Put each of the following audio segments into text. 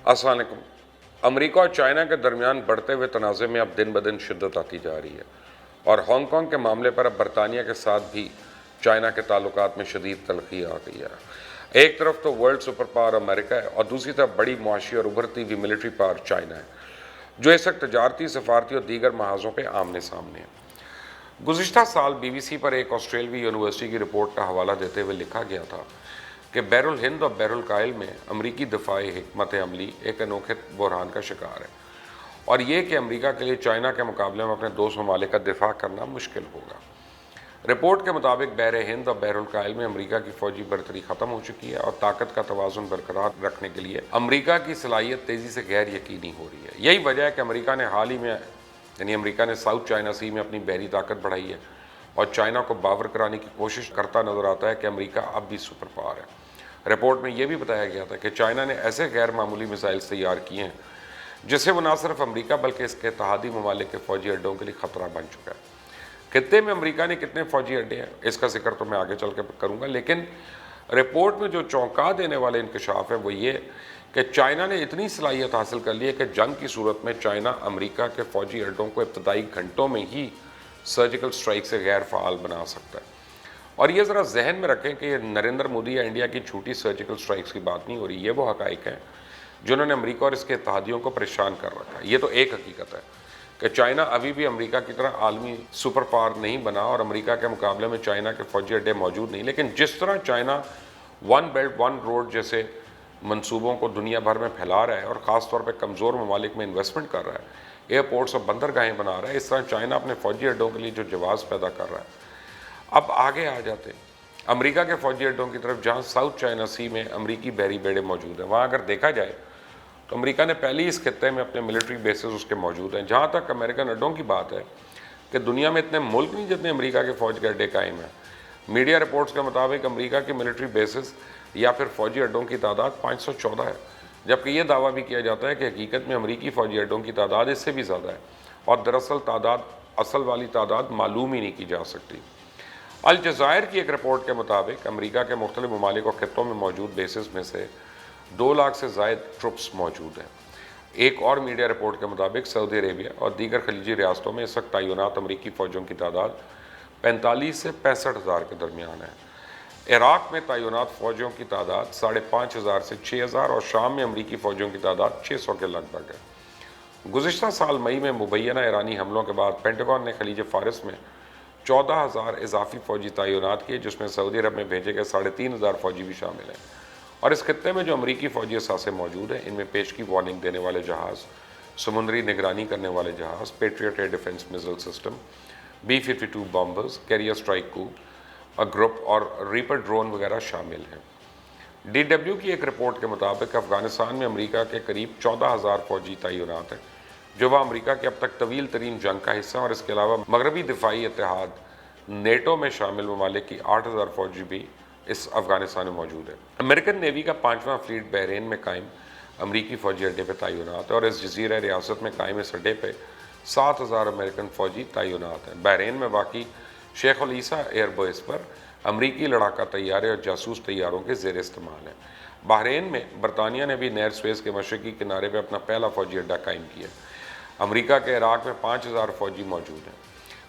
السلام علیکم۔ امریکہ اور چائنا کے درمیان بڑھتے ہوئے تنازع میں اب دن بدن شدت آتی جا رہی ہے اور ہانگ کانگ کے معاملے پر اب برطانیہ کے ساتھ بھی چائنا کے تعلقات میں شدید تلخی آ گئی ہے۔ ایک طرف تو ورلڈ سپر پاور امریکہ ہے اور دوسری طرف بڑی معاشی اور ابھرتی ہوئی ملٹری پاور چائنا ہے، جو اس وقت تجارتی، سفارتی اور دیگر محاذوں پہ آمنے سامنے ہے۔ گزشتہ سال بی بی سی پر ایک آسٹریلوی یونیورسٹی کی رپورٹ کا حوالہ دیتے ہوئے لکھا گیا تھا کہ بحر الہند اور بحر الکاہل میں امریکی دفاعی حکمت عملی ایک انوکھے بحران کا شکار ہے، اور یہ کہ امریکہ کے لیے چائنا کے مقابلے میں اپنے دوست ممالک کا دفاع کرنا مشکل ہوگا۔ رپورٹ کے مطابق بحر ہند اور بحر الکاہل میں امریکہ کی فوجی برتری ختم ہو چکی ہے اور طاقت کا توازن برقرار رکھنے کے لیے امریکہ کی صلاحیت تیزی سے غیر یقینی ہو رہی ہے۔ یہی وجہ ہے کہ امریکہ نے حال ہی میں امریکہ نے ساؤتھ چائنا سی میں اپنی بحری طاقت بڑھائی ہے اور چائنا کو باور کرانے کی کوشش کرتا نظر آتا ہے کہ امریکہ اب بھی سپر پاور ہے۔ رپورٹ میں یہ بھی بتایا گیا تھا کہ چائنا نے ایسے غیر معمولی میزائل تیار کیے ہیں جس سے وہ نہ صرف امریکہ بلکہ اس کے اتحادی ممالک کے فوجی اڈوں کے لیے خطرہ بن چکا ہے۔ خطے میں امریکہ نے کتنے فوجی اڈے ہیں اس کا ذکر تو میں آگے چل کے کروں گا، لیکن رپورٹ میں جو چونکا دینے والے انکشاف ہے وہ یہ کہ چائنا نے اتنی صلاحیت حاصل کر لی ہے کہ جنگ کی صورت میں چائنا امریکہ کے فوجی اڈوں کو ابتدائی گھنٹوں میں ہی سرجیکل سٹرائک سے غیر فعال بنا سکتا ہے۔ اور یہ ذرا ذہن میں رکھیں کہ یہ نریندر مودی یا انڈیا کی چھوٹی سرجیکل سٹرائکس کی بات نہیں ہو رہی، یہ وہ حقائق ہیں جنہوں نے امریکہ اور اس کے اتحادیوں کو پریشان کر رکھا ہے۔ یہ تو ایک حقیقت ہے کہ چائنا ابھی بھی امریکہ کی طرح عالمی سپر پاور نہیں بنا اور امریکہ کے مقابلے میں چائنا کے فوجی اڈے موجود نہیں، لیکن جس طرح China one belt one road جیسے منصوبوں کو دنیا بھر میں پھیلا رہا ہے اور خاص طور پہ کمزور ممالک میں انویسٹمنٹ کر رہا ہے، ایئرپورٹس اور بندرگاہیں بنا رہا ہے، اس طرح چائنا اپنے فوجی اڈوں کے لیے جو جواز پیدا کر رہا ہے۔ اب آگے آ جاتے ہیں امریکہ کے فوجی اڈوں کی طرف، جہاں ساؤتھ چائنا سی میں امریکی بحری بیڑے موجود ہیں۔ وہاں اگر دیکھا جائے تو امریکہ نے پہلے اس خطے میں اپنے ملٹری بیسز اس کے موجود ہیں۔ جہاں تک امریکن اڈوں کی بات ہے کہ دنیا میں اتنے ملک نہیں جتنے امریکہ کے فوج کے اڈے قائم ہیں۔ میڈیا رپورٹس کے مطابق امریکہ کے ملٹری بیسز یا پھر فوجی اڈوں کی تعداد 514 ہے، جبکہ یہ دعویٰ بھی کیا جاتا ہے کہ حقیقت میں امریکی فوجی اڈوں کی تعداد اس سے بھی زیادہ ہے اور دراصل اصل والی تعداد معلوم ہی نہیں کی جا سکتی۔ الجزائر کی ایک رپورٹ کے مطابق امریکہ کے مختلف ممالک اور خطوں میں موجود بیسز میں سے 2 لاکھ سے زائد ٹرپس موجود ہیں۔ ایک اور میڈیا رپورٹ کے مطابق سعودی عربیہ اور دیگر خلیجی ریاستوں میں اس وقت تعینات امریکی فوجوں کی تعداد 45 سے 65 ہزار کے درمیان ہے۔ عراق میں تعینات فوجوں کی تعداد 5,500 سے 6,000 اور شام میں امریکی فوجوں کی تعداد 600 کے لگ بھگ ہے۔ گزشتہ سال مئی میں مبینہ ایرانی حملوں کے بعد پینٹاگون نے خلیج فارس میں 14,000 اضافی فوجی تعینات کیے، جس میں سعودی عرب میں بھیجے گئے 3,500 فوجی بھی شامل ہیں۔ اور اس خطے میں جو امریکی فوجی اثاثے موجود ہیں ان میں پیشگی وارننگ دینے والے جہاز، سمندری نگرانی کرنے والے جہاز، Patriot air defence missile system, B-52 bombers, carrier strike group اور ریپر ڈرون وغیرہ شامل ہیں۔ DW کی ایک رپورٹ کے مطابق افغانستان میں امریکہ کے قریب 14,000 فوجی تعینات ہیں، جو وہ امریکہ کے اب تک طویل ترین جنگ کا حصہ ہیں، اور اس کے علاوہ مغربی دفاعی اتحاد نیٹو میں شامل ممالک کی 8,000 فوجی بھی اس افغانستان میں موجود ہے۔ امریکن نیوی کا 5واں فلیٹ بحرین میں قائم امریکی فوجی اڈے پہ تعینات ہے اور اس جزیرہ ریاست میں قائم اس اڈے پہ 7,000 امریکن فوجی تعینات ہیں۔ بحرین میں واقع شیخ العیسیٰ ایئر بیس پر امریکی لڑاکا طیارے اور جاسوس طیاروں کے زیر استعمال ہیں۔ بحرین میں برطانیہ نے بھی نہر سویز کے مشرقی کنارے پہ اپنا پہلا فوجی اڈا قائم کیا۔ امریکہ کے عراق میں 5,000 فوجی موجود ہیں۔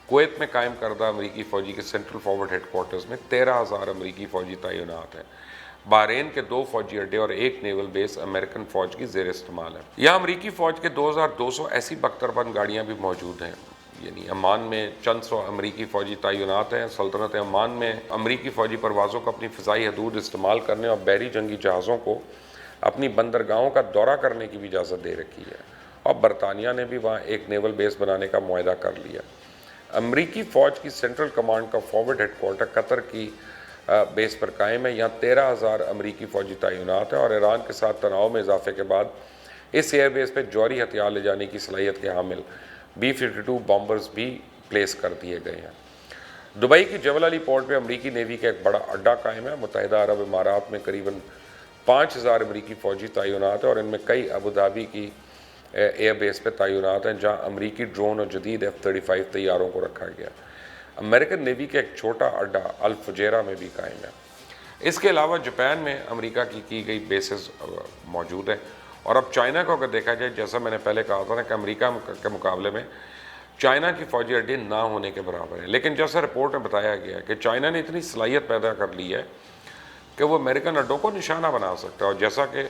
کویت میں قائم کردہ امریکی فوجی کے سینٹرل فارورڈ ہیڈ کوارٹرز میں 13,000 امریکی فوجی تعینات ہیں۔ بحرین کے 2 فوجی اڈے اور 1 نیول بیس امریکن فوج کی زیر استعمال ہے۔ یہاں امریکی فوج کے 2,200 ایسی بختربند گاڑیاں بھی موجود ہیں۔ یعنی عمان میں چند سو امریکی فوجی تعینات ہیں۔ سلطنت عمان میں امریکی فوجی پروازوں کو اپنی فضائی حدود استعمال کرنے اور بحری جنگی جہازوں کو اپنی بندرگاہوں کا دورہ کرنے کی بھی اجازت دے رکھی ہے، اور برطانیہ نے بھی وہاں ایک نیول بیس بنانے کا معاہدہ کر لیا۔ امریکی فوج کی سینٹرل کمانڈ کا فارورڈ ہیڈ کوارٹر قطر کی بیس پر قائم ہے۔ یہاں 13,000 امریکی فوجی تعینات ہیں اور ایران کے ساتھ تناؤ میں اضافے کے بعد اس ایئر بیس پہ جوہری ہتھیار لے جانے کی صلاحیت کے حامل B-52 بامبرز بھی پلیس کر دیے گئے ہیں۔ دبئی کی جبل علی پورٹ پہ امریکی نیوی کا ایک بڑا اڈا قائم ہے۔ متحدہ عرب امارات میں قریباً 5,000 امریکی فوجی تعینات ہیں اور ان میں کئی ابوظہبی کی ایئر بیس پہ تعینات ہیں، جہاں امریکی ڈرون اور جدید F-35 طیاروں کو رکھا گیا۔ امریکن نیوی کا ایک چھوٹا اڈا الفجیرہ میں بھی قائم ہے۔ اس کے علاوہ جاپان میں امریکہ کی گئی بیسز موجود ہیں اور اب چائنا کو اگر دیکھا جائے، جیسا میں نے پہلے کہا تھا نا کہ امریکہ کے مقابلے میں چائنا کی فوجی اڈے نہ ہونے کے برابر ہیں، لیکن جیسا رپورٹ میں بتایا گیا کہ چائنا نے اتنی صلاحیت پیدا کر لی ہے کہ وہ امریکن اڈوں کو نشانہ بنا سکتا ہے. اور جیسا کہ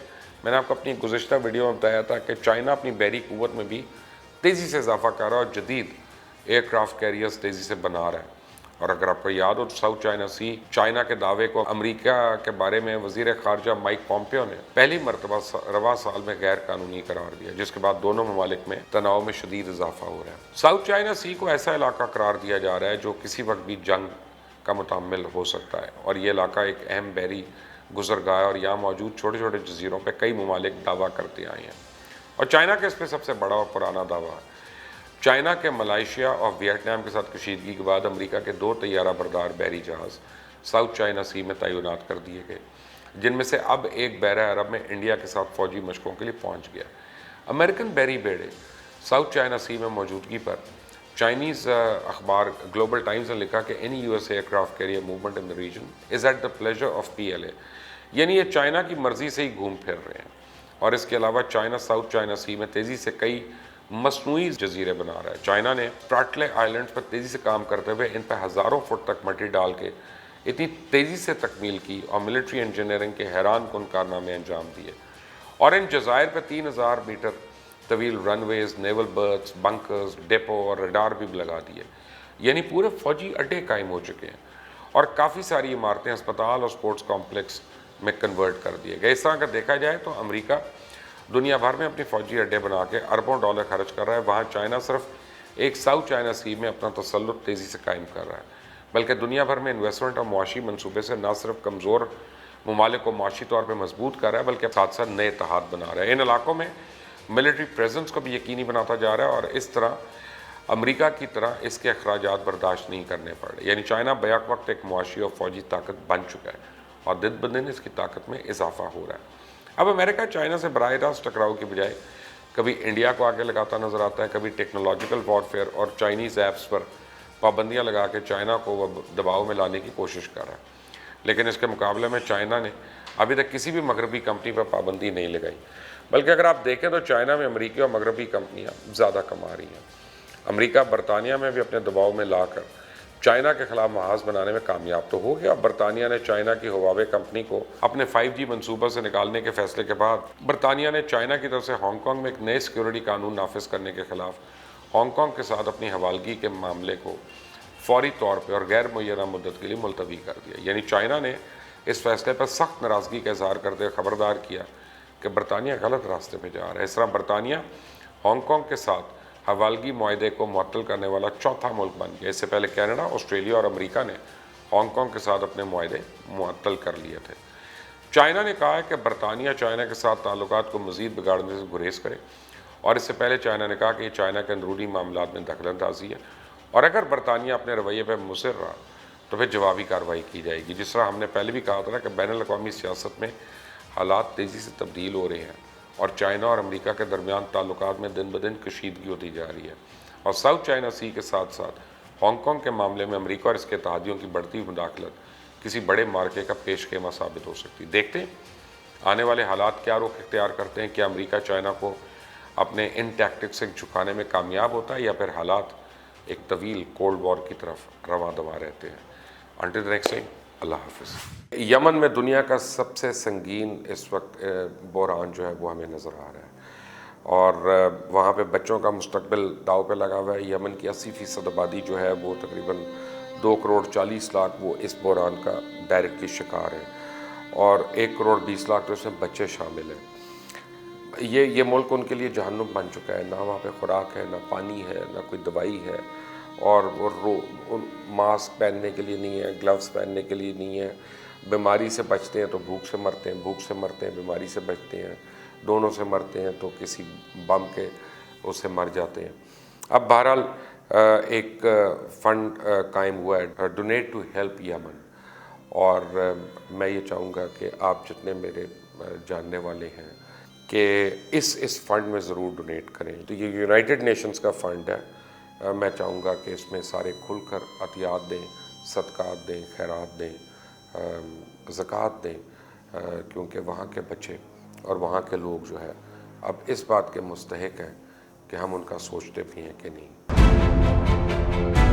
میں نے آپ کو اپنی گزشتہ ویڈیو میں بتایا تھا کہ چائنا اپنی بحری قوت میں بھی تیزی سے اضافہ کر رہا ہے اور جدید ایئر کرافٹ کیریئرز تیزی سے بنا رہا ہے. اور اگر آپ کو یاد ہو تو ساؤتھ چائنا سی، چائنا کے دعوے کو امریکہ کے بارے میں وزیر خارجہ مائک پومپیو نے پہلی مرتبہ رواں سال میں غیر قانونی قرار دیا، جس کے بعد دونوں ممالک میں تناؤ میں شدید اضافہ ہو رہا ہے. ساؤتھ چائنا سی کو ایسا علاقہ قرار دیا جا رہا ہے جو کسی وقت بھی جنگ کا متعمل ہو سکتا ہے، اور یہ علاقہ ایک اہم بحری گزرگاہ ہے اور یہاں موجود چھوٹے چھوٹے جزیروں پہ کئی ممالک دعویٰ کرتے آئے ہیں. اور چائنا کے اس پہ سب سے بڑا اور پرانا دعویٰ ہے. چائنا کے ملائیشیا اور ویتنام کے ساتھ کشیدگی کے بعد امریکہ کے 2 طیارہ بردار بحری جہاز ساؤتھ چائنا سی میں تعینات کر دیے گئے، جن میں سے اب ایک بحیرہ عرب میں انڈیا کے ساتھ فوجی مشقوں کے لیے پہنچ گیا. امریکن بحری بیڑے ساؤتھ چائنا سی میں موجودگی پر چائنیز اخبار گلوبل ٹائمز نے لکھا کہ any US aircraft carrier movement in the region is at the pleasure of PLA، یعنی یہ چائنا کی مرضی سے ہی گھوم پھر رہے ہیں. اور اس کے علاوہ چائنا ساؤتھ چائنا سی میں تیزی سے کئی مصنوعی جزیرے بنا رہا ہے. چائنا نے پراٹلے آئلینڈز پر تیزی سے کام کرتے ہوئے ان پہ ہزاروں فٹ تک مٹی ڈال کے اتنی تیزی سے تکمیل کی اور ملٹری انجینئرنگ کے حیران کن کارنامے انجام دیے. اور ان جزائر پہ 3000 میٹر طویل رن ویز، نیول برتھس، بنکرز، ڈیپو اور ریڈار بھی لگا دیے، یعنی پورے فوجی اڈے قائم ہو چکے ہیں. اور کافی ساری عمارتیں اسپتال اور سپورٹس کمپلیکس میں کنورٹ کر دیے گئے. اس طرح اگر دیکھا جائے تو امریکہ دنیا بھر میں اپنی فوجی اڈے بنا کے اربوں ڈالر خرچ کر رہا ہے، وہاں چائنا صرف ایک ساؤتھ چائنا سی میں اپنا تسلط تیزی سے قائم کر رہا ہے، بلکہ دنیا بھر میں انویسٹمنٹ اور معاشی منصوبے سے نہ صرف کمزور ممالک کو معاشی طور پہ مضبوط کر رہا ہے بلکہ ساتھ ساتھ نئے اتحاد بنا رہا ہے. ان علاقوں میں ملٹری پریزنس کو بھی یقینی بناتا جا رہا ہے اور اس طرح امریکہ کی طرح اس کے اخراجات برداشت نہیں کرنے پڑ رہے. یعنی چائنا بیک وقت ایک معاشی اور فوجی طاقت بن چکا ہے اور دن بدن اس کی طاقت میں اضافہ ہو رہا ہے. اب امریکہ چائنا سے براہ راست ٹکراؤ کی بجائے کبھی انڈیا کو آگے لگاتا نظر آتا ہے، کبھی ٹیکنالوجیکل وارفیئر اور چائنیز ایپس پر پابندیاں لگا کے چائنا کو وہ دباؤ میں لانے کی کوشش کر رہا ہے. لیکن اس کے مقابلے میں چائنا نے ابھی تک کسی بھی مغربی کمپنی پر پابندی نہیں لگائی، بلکہ اگر آپ دیکھیں تو چائنا میں امریکی اور مغربی کمپنیاں زیادہ کما رہی ہیں. امریکہ برطانیہ میں بھی اپنے دباؤ میں لا کر چائنا کے خلاف محاذ بنانے میں کامیاب تو ہو گیا. برطانیہ نے چائنا کی ہواوے کمپنی کو اپنے 5G منصوبہ سے نکالنے کے فیصلے کے بعد برطانیہ نے چائنا کی طرف سے ہانگ کانگ میں ایک نئے سیکیورٹی قانون نافذ کرنے کے خلاف ہانگ کانگ کے ساتھ اپنی حوالگی کے معاملے کو فوری طور پہ اور غیر معینہ مدت کے لیے ملتوی کر دیا. یعنی چائنا نے اس فیصلے پر سخت ناراضگی کا اظہار کرتے ہوئے خبردار کیا کہ برطانیہ غلط راستے پہ جا رہا ہے. اس طرح برطانیہ ہانگ کانگ کے ساتھ حوالگی معاہدے کو معطل کرنے والا چوتھا ملک بن گیا. اس سے پہلے کینیڈا، آسٹریلیا اور امریکہ نے ہانگ کانگ کے ساتھ اپنے معاہدے معطل کر لیے تھے. چائنا نے کہا ہے کہ برطانیہ چائنا کے ساتھ تعلقات کو مزید بگاڑنے سے گریز کرے، اور اس سے پہلے چائنا نے کہا کہ یہ چائنا کے اندرونی معاملات میں دخل اندازی ہے اور اگر برطانیہ اپنے رویے پہ مصر رہا تو پھر جوابی کارروائی کی جائے گی. جس طرح ہم نے پہلے بھی کہا تھا کہ بین الاقوامی سیاست میں حالات تیزی سے تبدیل ہو رہے ہیں اور چائنا اور امریکہ کے درمیان تعلقات میں دن بدن کشیدگی ہوتی جا رہی ہے. اور ساؤتھ چائنا سی کے ساتھ ساتھ ہانگ کانگ کے معاملے میں امریکہ اور اس کے اتحادیوں کی بڑھتی ہوئی مداخلت کسی بڑے مارکے کا پیش خیمہ ثابت ہو سکتی. دیکھتے ہیں آنے والے حالات کیا رخ اختیار کرتے ہیں. کیا امریکہ چائنا کو اپنے ان ٹیکٹکس سے جھکانے میں کامیاب ہوتا ہے یا پھر حالات ایک طویل کولڈ وار کی طرف رواں دوا رہتے ہیں. انٹل نیکسٹ ٹائم، اللہ حافظ. یمن میں دنیا کا سب سے سنگین اس وقت بحران جو ہے وہ ہمیں نظر آ رہا ہے اور وہاں پہ بچوں کا مستقبل داؤ پہ لگا ہوا ہے. یمن کی 80% آبادی جو ہے وہ تقریباً 2,40,00,000 وہ اس بحران کا ڈائریکٹلی شکار ہے اور 1,20,00,000 تو اس میں بچے شامل ہیں. یہ ملک ان کے لیے جہنم بن چکا ہے. نہ وہاں پہ خوراک ہے، نہ پانی ہے، نہ کوئی دوائی ہے اور وہ ماسک پہننے کے لیے نہیں ہے، گلوز پہننے کے لیے نہیں ہے. بیماری سے بچتے ہیں تو بھوک سے مرتے ہیں، بھوک سے مرتے ہیں بیماری سے بچتے ہیں، دونوں سے مرتے ہیں تو کسی بم کے اس سے مر جاتے ہیں. اب بہرحال ایک فنڈ قائم ہوا ہے، ڈونیٹ ٹو ہیلپ یمن، اور میں یہ چاہوں گا کہ آپ جتنے میرے جاننے والے ہیں کہ اس فنڈ میں ضرور ڈونیٹ کریں. تو یہ یونائٹڈ نیشنز کا فنڈ ہے. میں چاہوں گا کہ اس میں سارے کھل کر عطیات دیں، صدقات دیں، خیرات دیں، زکوٰۃ دیں، کیونکہ وہاں کے بچے اور وہاں کے لوگ جو ہے اب اس بات کے مستحق ہیں کہ ہم ان کا سوچتے بھی ہیں کہ نہیں.